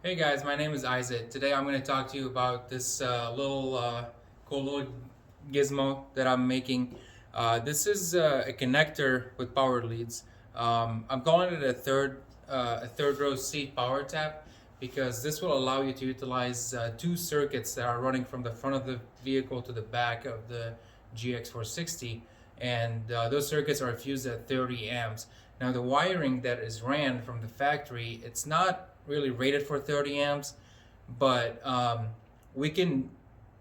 Hey guys, my name is Isaac. Today I'm going to talk to you about this cool little gizmo that I'm making. This is a connector with power leads. I'm calling it a third row seat power tap because this will allow you to utilize two circuits that are running from the front of the vehicle to the back of the GX460, and those circuits are fused at 30 amps. Now the wiring that is ran from the factory, it's not really rated for 30 amps, but we can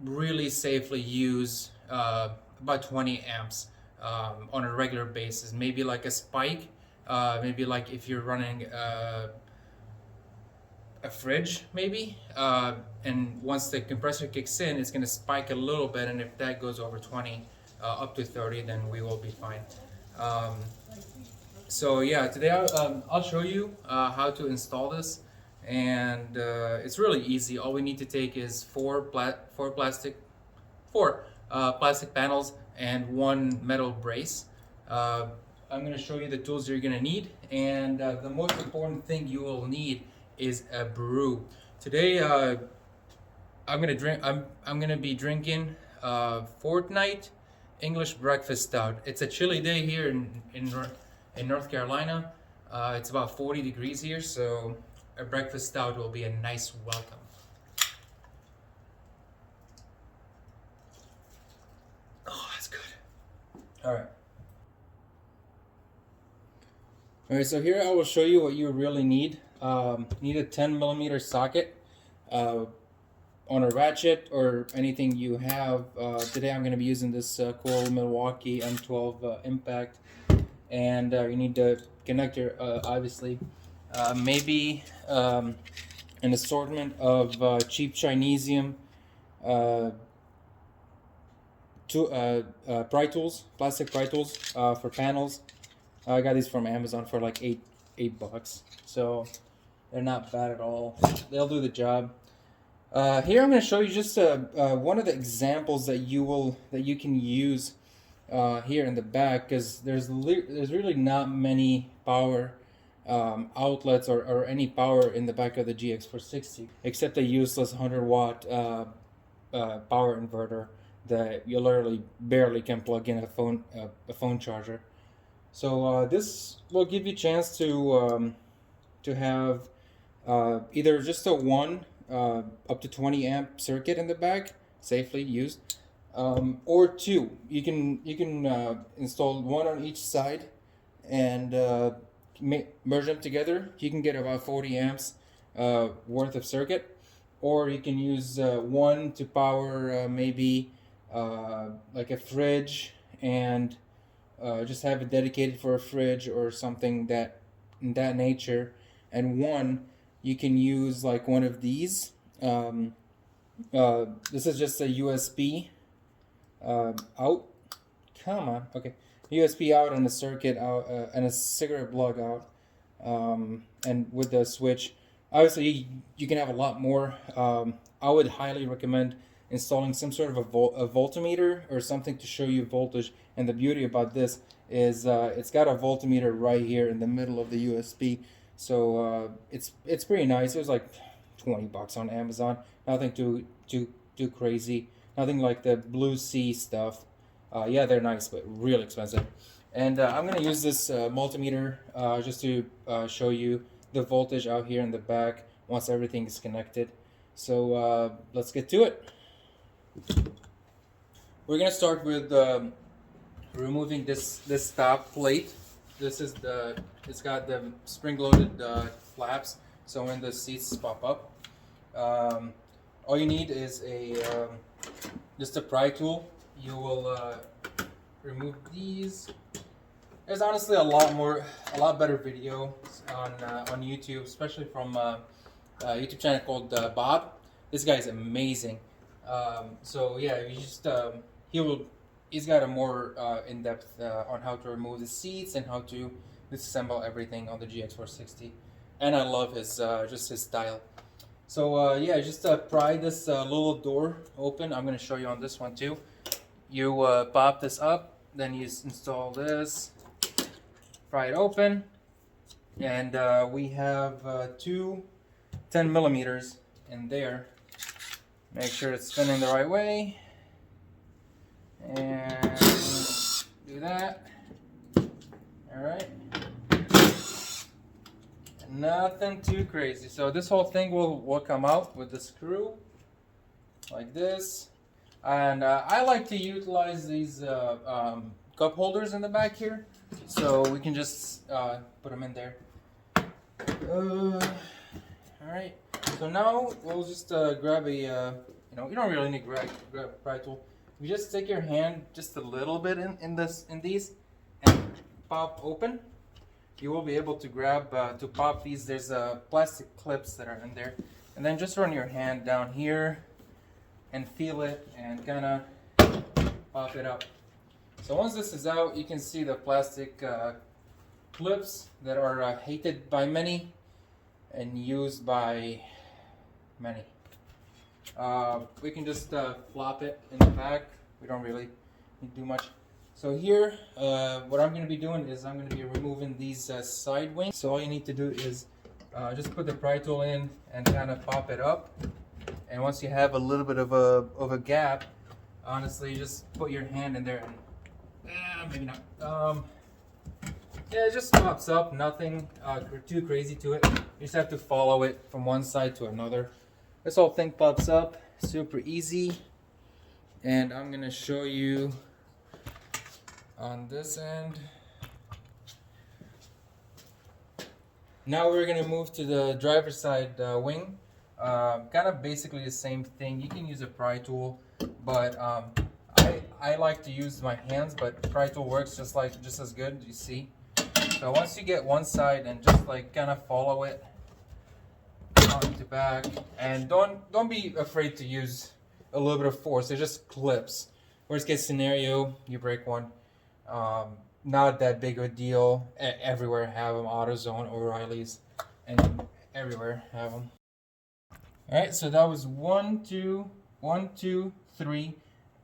really safely use about 20 amps on a regular basis. Maybe like a spike, maybe like if you're running a fridge maybe, and once the compressor kicks in, it's going to spike a little bit, and if that goes over 20 up to 30, then we will be fine. um, so yeah, today I'll show you how to install this, and it's really easy. All we need to take is four plastic panels and one metal brace. I'm going to show you the tools you're going to need, and the most important thing you will need is a brew. Today I'm gonna be drinking Fortnite English Breakfast Stout. It's a chilly day here in North Carolina. It's about 40 degrees here, so a breakfast stout will be a nice welcome. Oh, that's good. All right. All right, so here I will show you what you really need. Need a 10 millimeter socket on a ratchet or anything you have. Today I'm going to be using this cool Milwaukee M12 impact, and you need the connector, obviously. Maybe an assortment of cheap Chinesium pry tools, plastic pry tools for panels. I got these from Amazon for like $8, so they're not bad at all. They'll do the job. Here I'm going to show you just one of the examples that you can use here in the back, because there's really not many power outlets or any power in the back of the GX460 except a useless 100-watt power inverter that you literally barely can plug in a phone charger. So this will give you a chance to have either just a one up to 20 amp circuit in the back, safely used, or two. You can install one on each side and merge them together. You can get about 40 amps worth of circuit, or you can use one to power maybe like a fridge, and just have it dedicated for a fridge or something that in that nature, and one you can use like one of these. This is just a USB out. Come on, okay. USB out and a circuit out and a cigarette plug out, and with the switch. Obviously, you can have a lot more. I would highly recommend installing some sort of a voltmeter or something to show you voltage. And the beauty about this is it's got a voltmeter right here in the middle of the USB. So it's pretty nice. It was like $20 on Amazon. Nothing too crazy. Nothing like the Blue Sea stuff. Yeah, they're nice, but real expensive. And I'm gonna use this multimeter just to show you the voltage out here in the back once everything is connected. So let's get to it. We're gonna start with removing this top plate. It's got the spring-loaded flaps, so when the seats pop up, all you need is just a pry tool. You will remove these. There's honestly a lot better video on YouTube, especially from a YouTube channel called Bob. This guy is amazing. So yeah, you just he's got a more in-depth on how to remove the seats and how to disassemble everything on the GX460, and I love his just his style. So yeah, just pry this little door open. I'm gonna show you on this one too. You pop this up, then you install this, pry it open, and we have two 10 millimeters in there. Make sure it's spinning the right way. And do that. Alright. Nothing too crazy. So this whole thing will come out with the screw like this. And I like to utilize these cup holders in the back here, so we can just put them in there. Alright, so now we'll just grab a, you know, you don't really need to grab a pry tool. You just stick your hand just a little bit in these and pop open. You will be able to grab, to pop these. There's plastic clips that are in there. And then just run your hand down here and feel it and kind of pop it up. So once this is out, you can see the plastic clips that are hated by many and used by many. We can just flop it in the back. We don't really need to do much. So here, what I'm going to be doing is I'm going to be removing these side wings. So all you need to do is just put the pry tool in and kind of pop it up. And once you have a little bit of a gap, honestly, just put your hand in there and maybe not. Yeah, it just pops up. Nothing too crazy to it. You just have to follow it from one side to another. This whole thing pops up, super easy. And I'm gonna show you on this end. Now we're gonna move to the driver's side wing. Kind of basically the same thing. You can use a pry tool, but I like to use my hands, but pry tool works just as good, you see. So once you get one side and just like kind of follow it front to back, and don't be afraid to use a little bit of force. They're just clips. Worst case scenario, you break one. Not that big of a deal. Everywhere have them. AutoZone, O'Reilly's, and everywhere have them. All right, so that was 1, 2, 3,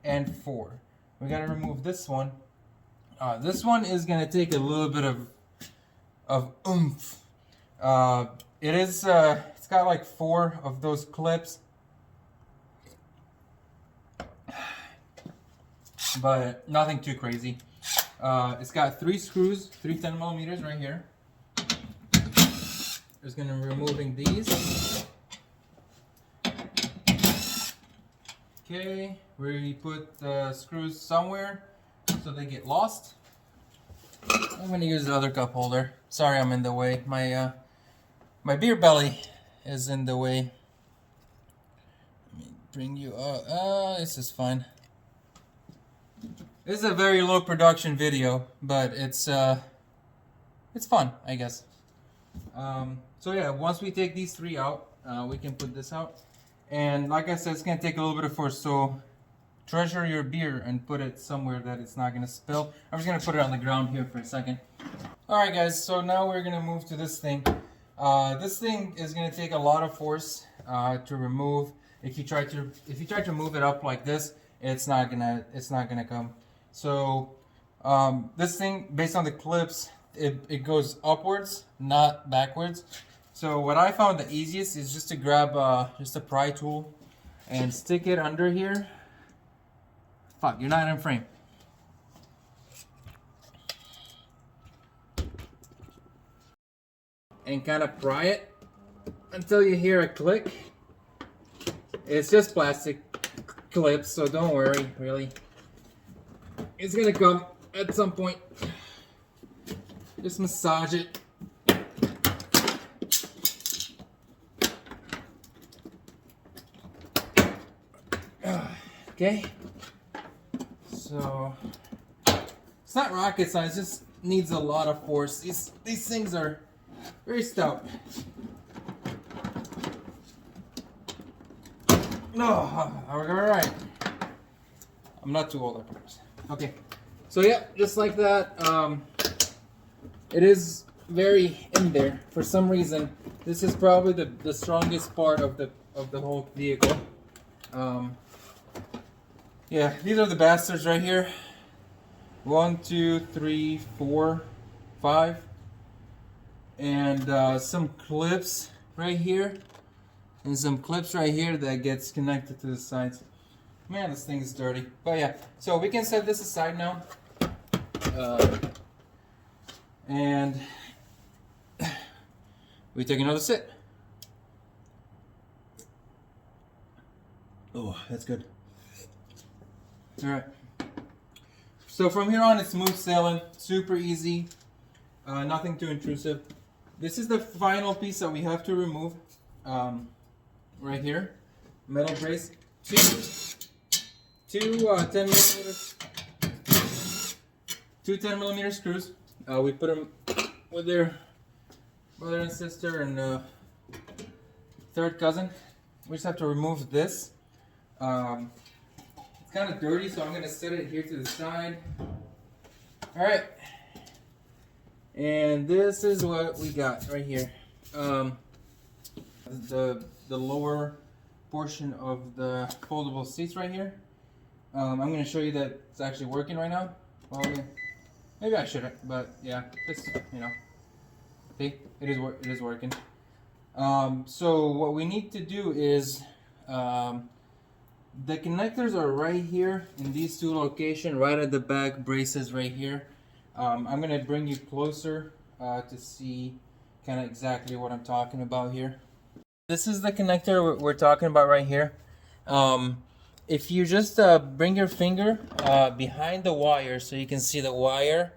and 4. We gotta remove this one. This one is gonna take a little bit of oomph. It's got like 4 of those clips, but nothing too crazy. It's got 3 screws, 3 10 millimeters right here. Just gonna be removing these. Okay, we put the screws somewhere so they get lost. I'm gonna use the other cup holder. Sorry, I'm in the way. My beer belly is in the way. Let me bring you up. This is fine. This is a very low production video, but it's fun, I guess. So yeah, once we take these 3 out, we can put this out. And like I said, it's gonna take a little bit of force, so treasure your beer and put it somewhere that it's not gonna spill. I'm just gonna put it on the ground here for a second. Alright guys, so now we're gonna move to this thing. This thing is gonna take a lot of force to remove. If you try to move it up like this, it's not gonna come. So this thing, based on the clips, it goes upwards, not backwards. So what I found the easiest is just to grab just a pry tool and stick it under here. Fuck, you're not in frame. And kind of pry it until you hear a click. It's just plastic clips, so don't worry, really. It's gonna come at some point. Just massage it. Okay, so it's not rocket science, it just needs a lot of force. These things are very stout. No, alright. I'm not too old, I promise. Okay, so yeah, just like that. It is very in there for some reason. This is probably the strongest part of the whole vehicle. Yeah, these are the bastards right here. 1, 2, 3, 4, 5, and some clips right here. and some clips right here that gets connected to the sides. Man, this thing is dirty. But yeah, so we can set this aside now. And we take another sip. Oh, that's good. Alright. So from here on, it's smooth sailing, super easy, nothing too intrusive. This is the final piece that we have to remove. Right here, metal brace, two 10mm screws. We put them with their brother and sister and third cousin. We just have to remove this. It's kind of dirty, so I'm going to set it here to the side. Alright. And this is what we got right here. The lower portion of the foldable seats right here. I'm going to show you that it's actually working right now. Well, yeah. Maybe I shouldn't, but yeah, just, you know, see, it is working. So what we need to do is, the connectors are right here in these two locations, right at the back braces right here. I'm gonna bring you closer to see kind of exactly what I'm talking about here. This is the connector we're talking about right here. If you just bring your finger behind the wire so you can see the wire.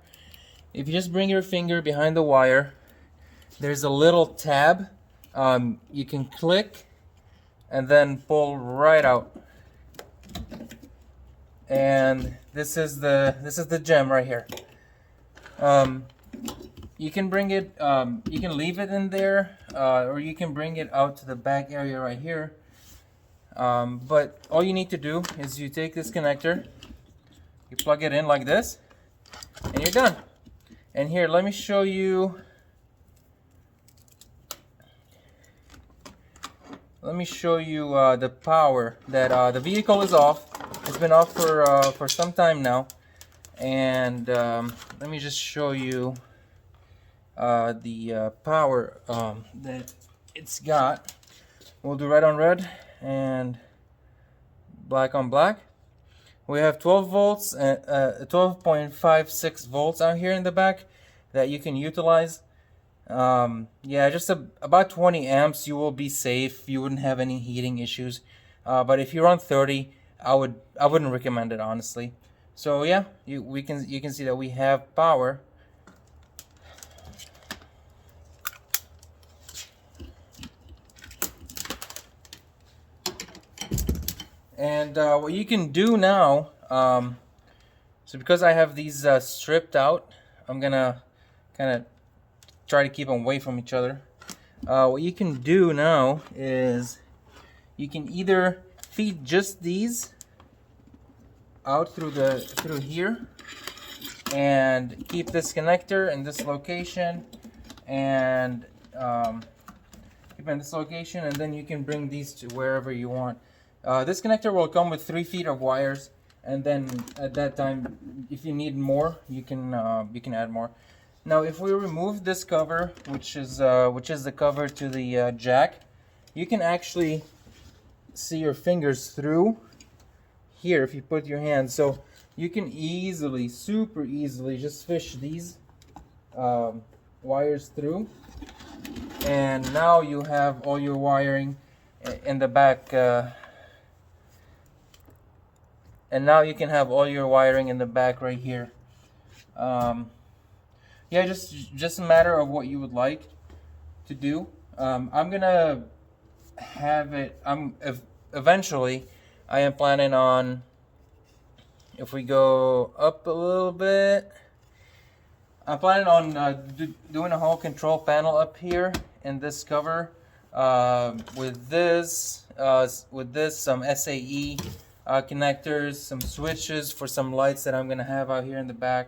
If you just bring your finger behind the wire, there's a little tab. You can click and then pull right out. And this is the gem right here. You can bring it, you can leave it in there, or you can bring it out to the back area right here. But all you need to do is you take this connector, you plug it in like this, and you're done. And here, let me show you. Let me show you the power that the vehicle is off. It's been off for some time now, and let me just show you the power that it's got. We'll do red on red and black on black. We have 12 volts and 12.56 volts out here in the back that you can utilize. Yeah, just about 20 amps. You will be safe. You wouldn't have any heating issues. But if you're on 30, I wouldn't recommend it, honestly. So yeah, you can see that we have power. And what you can do now, so because I have these stripped out, I'm gonna kind of try to keep them away from each other. What you can do now is you can either feed just these out through here and keep this connector in this location and keep it in this location, and then you can bring these to wherever you want. This connector will come with 3 feet of wires, and then at that time, if you need more, you can add more. Now, if we remove this cover, which is the cover to the jack, you can actually see your fingers through here if you put your hands. So you can easily, super easily, just fish these wires through, and now you have all your wiring in the back. And now you can have all your wiring in the back right here. Yeah, just a matter of what you would like to do. I'm gonna have it. Eventually, I am planning on, if we go up a little bit, I'm planning on doing a whole control panel up here in this cover with this some SAE connectors, some switches for some lights that I'm gonna have out here in the back.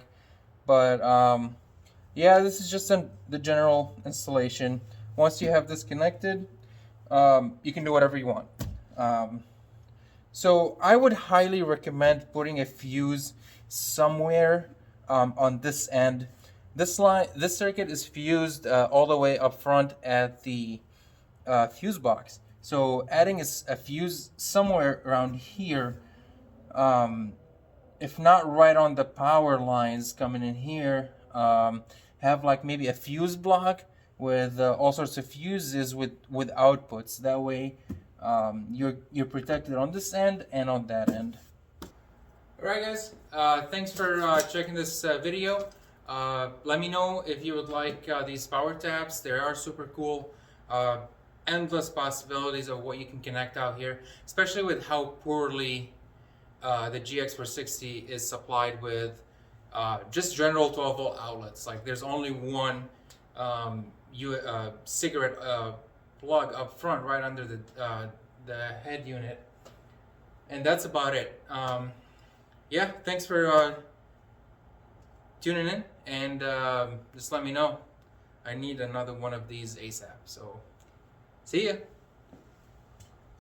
But yeah, this is just the general installation. Once you have this connected, you can do whatever you want. So I would highly recommend putting a fuse somewhere on this end. This circuit is fused all the way up front at the fuse box. So adding a fuse somewhere around here, um, if not right on the power lines coming in here, have like maybe a fuse block with all sorts of fuses with outputs. That way, you're protected on this end and on that end. Alright guys, thanks for checking this video. Let me know if you would like these power tabs. They are super cool. Uh, Endless possibilities of what you can connect out here, especially with how poorly the GX460 is supplied with just general 12 volt outlets. Like there's only one cigarette plug up front right under the head unit, and that's about it. Yeah, thanks for tuning in, and just let me know. I need another one of these ASAP. So, see ya.